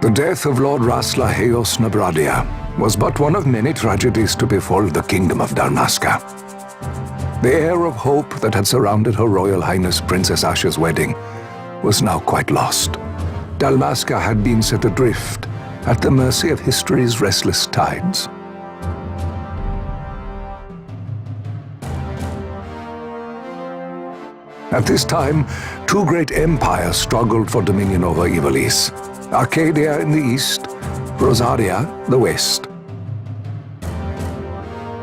The death of Lord Rasla Heos Nabradia was but one of many tragedies to befall the kingdom of Dalmasca. The air of hope that had surrounded Her Royal Highness Princess Asha's wedding was now quite lost. Dalmasca had been set adrift at the mercy of history's restless tides. At this time, two great empires struggled for dominion over Ivalice. Arcadia in the east, Rosaria the west.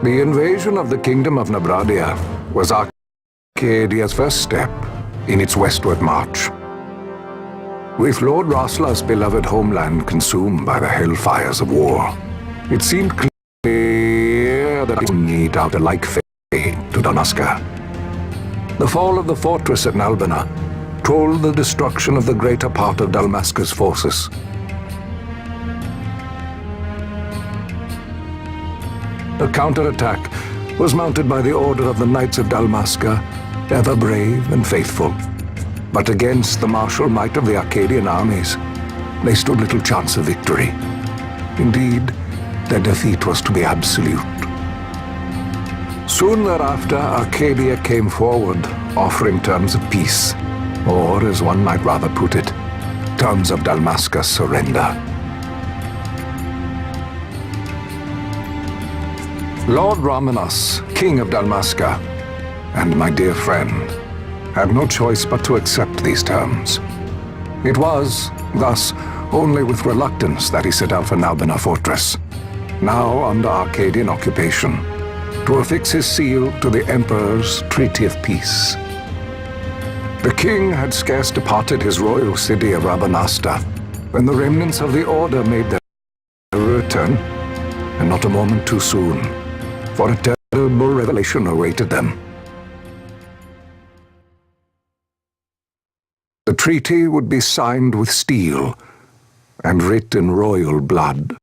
The invasion of the kingdom of Nabradia was Arcadia's first step in its westward march. With Lord Rasla's beloved homeland consumed by the hellfires of war, it seemed clear that it would need out a like fate to Dalmasca. The fall of the fortress at Nalbina told the destruction of the greater part of Dalmasca's forces. A counterattack was mounted by the order of the Knights of Dalmasca, ever brave and faithful. But against the martial might of the Arcadian armies, they stood little chance of victory. Indeed, their defeat was to be absolute. Soon thereafter, Arcadia came forward, offering terms of peace, or, as one might rather put it, terms of Dalmasca's surrender. Lord Ramenas, King of Dalmasca, and my dear friend, had no choice but to accept these terms. It was, thus, only with reluctance that he set out for Nalbina Fortress, now under Arcadian occupation, to affix his seal to the Emperor's Treaty of Peace. The king had scarce departed his royal city of Rabanasta when the remnants of the Order made their return, and not a moment too soon, for a terrible revelation awaited them. The treaty would be signed with steel and writ in royal blood.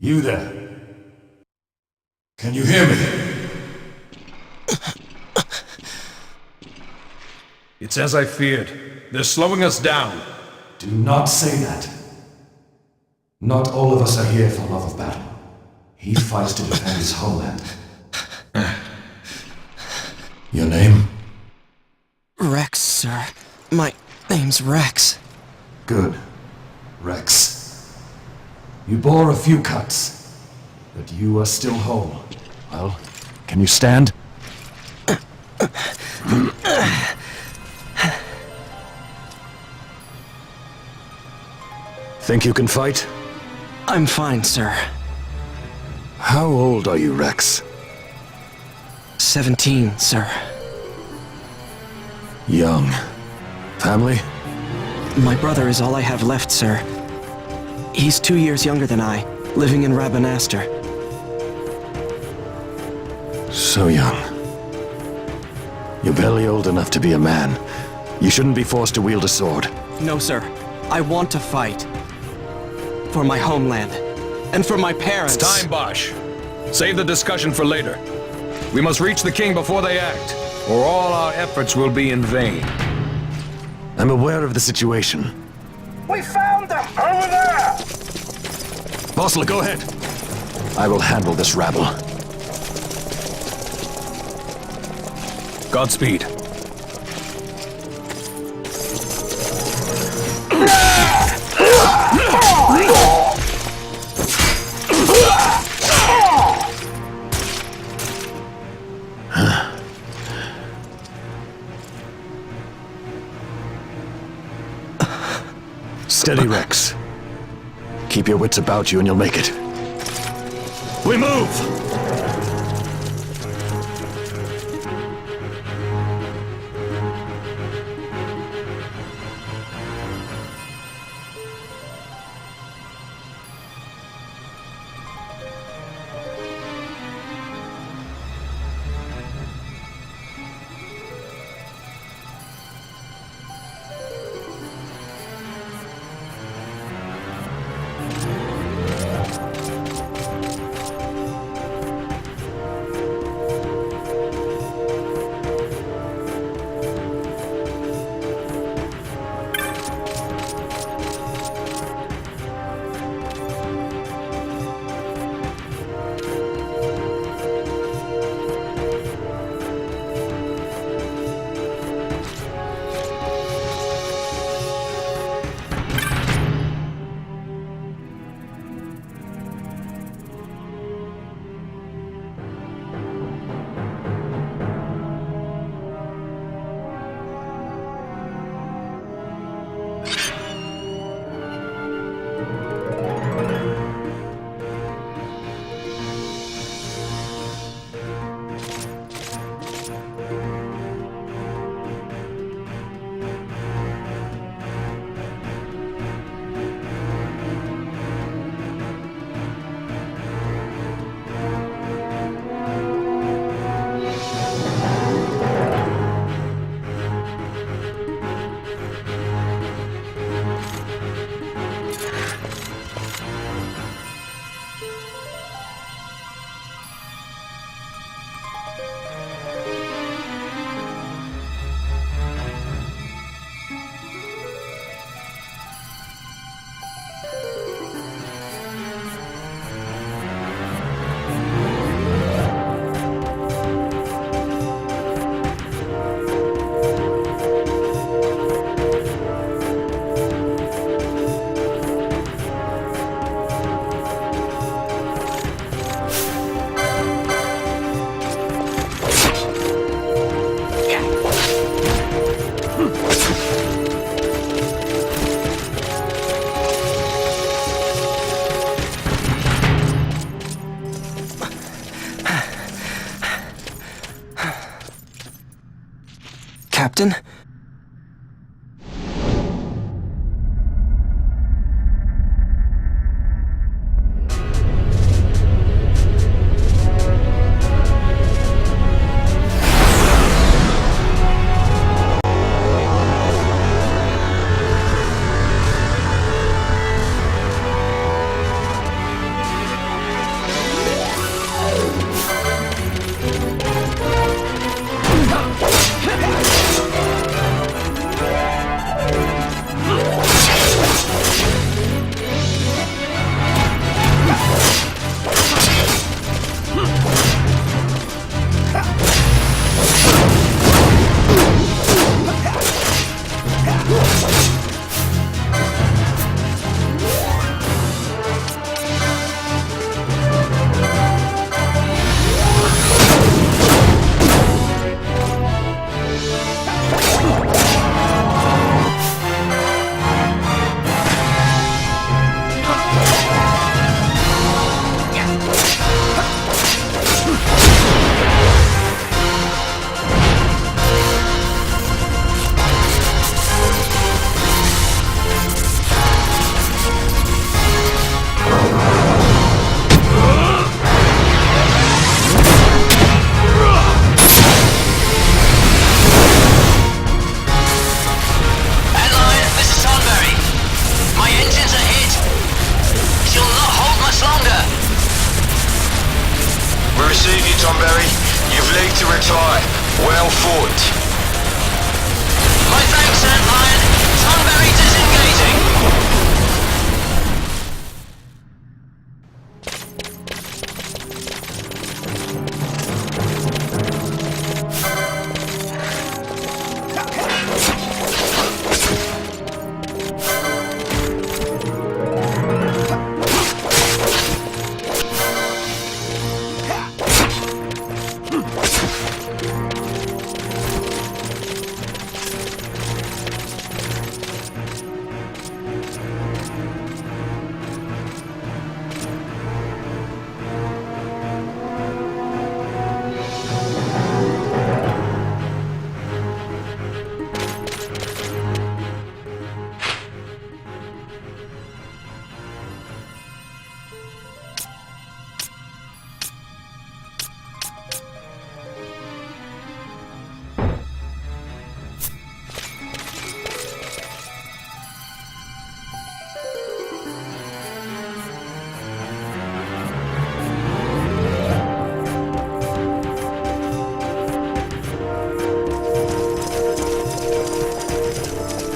You there? Can you hear me? It's as I feared. They're slowing us down. Do not say that. Not all of us are here for love of battle. He fights to defend his homeland. Your name? Rex, sir. My name's Rex. Good. Rex. You bore a few cuts, but you are still whole. Well, can you stand? Think you can fight? I'm fine, sir. How old are you, Rex? 17, sir. Young. Family? My brother is all I have left, sir. He's 2 years younger than I, living in Rabanastre. So young. You're barely old enough to be a man. You shouldn't be forced to wield a sword. No, sir. I want to fight. For my homeland. And for my parents. It's time, Bosch. Save the discussion for later. We must reach the king before they act, or all our efforts will be in vain. I'm aware of the situation. We found them! Over there! Bossler, go ahead. I will handle this rabble. Godspeed. Steady, Rex. Keep your wits about you and you'll make it. We move! Captain?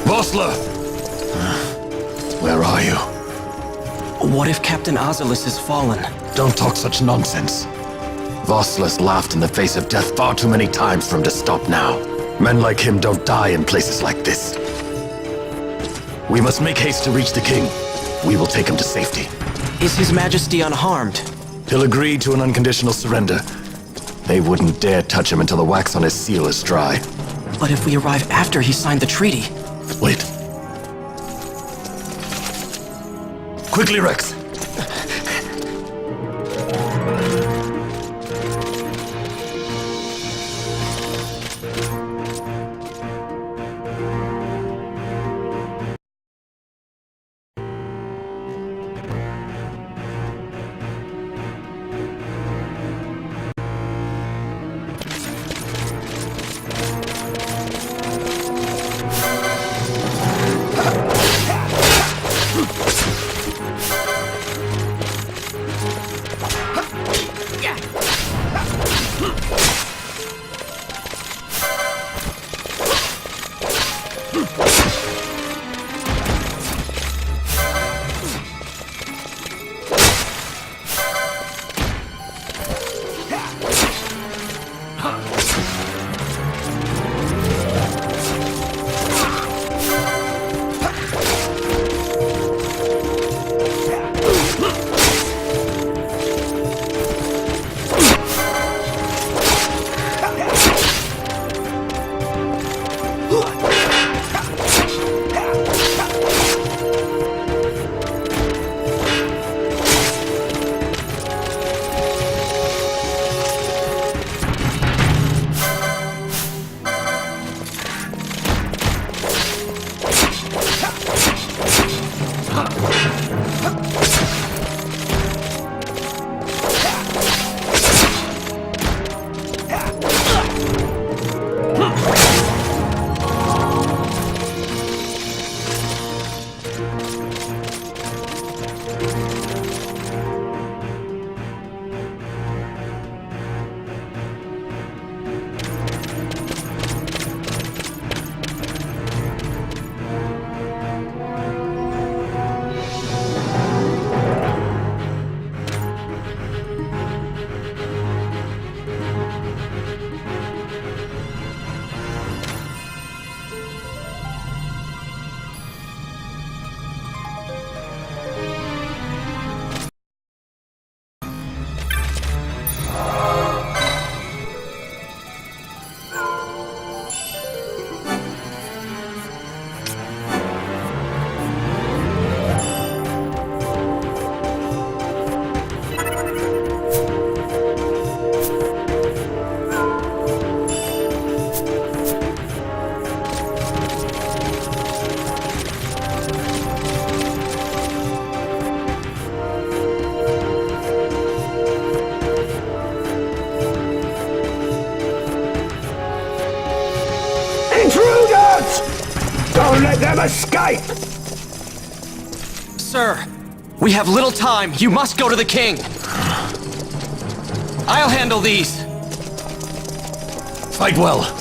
Vossler! Where are you? What if Captain Azalis has fallen? Don't talk such nonsense. Vossler's laughed in the face of death far too many times for him to stop now. Men like him don't die in places like this. We must make haste to reach the king. We will take him to safety. Is His Majesty unharmed? He'll agree to an unconditional surrender. They wouldn't dare touch him until the wax on his seal is dry. But if we arrive after he signed the treaty... Wait. Quickly, Rex! Don't let them escape! Sir, we have little time. You must go to the king. I'll handle these. Fight well.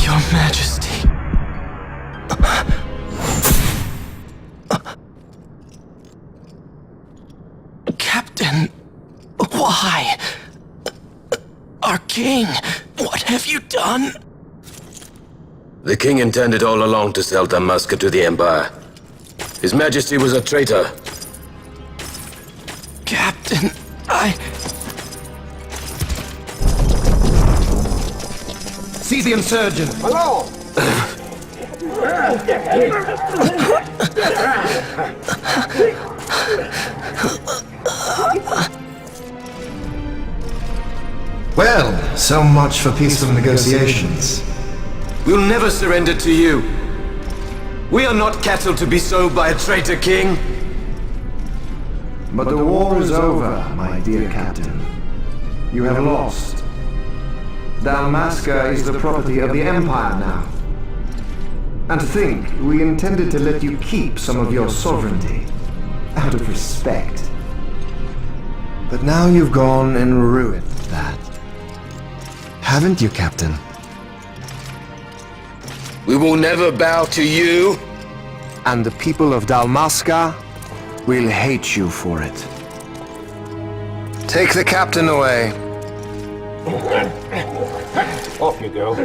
Your Majesty. Captain, why? Our king, what have you done? The king intended all along to sell Dalmasca to the Empire. His Majesty was a traitor. Captain, See the insurgent! Hello! Well, so much for peaceful negotiations. We'll never surrender to you. We are not cattle to be sold by a traitor king. But the war is over, my dear captain. You have lost. Dalmasca is the property of the Empire now. And to think, we intended to let you keep some of your sovereignty, out of respect. But now you've gone and ruined that. Haven't you, Captain? We will never bow to you. And the people of Dalmasca will hate you for it. Take the captain away. Off you go.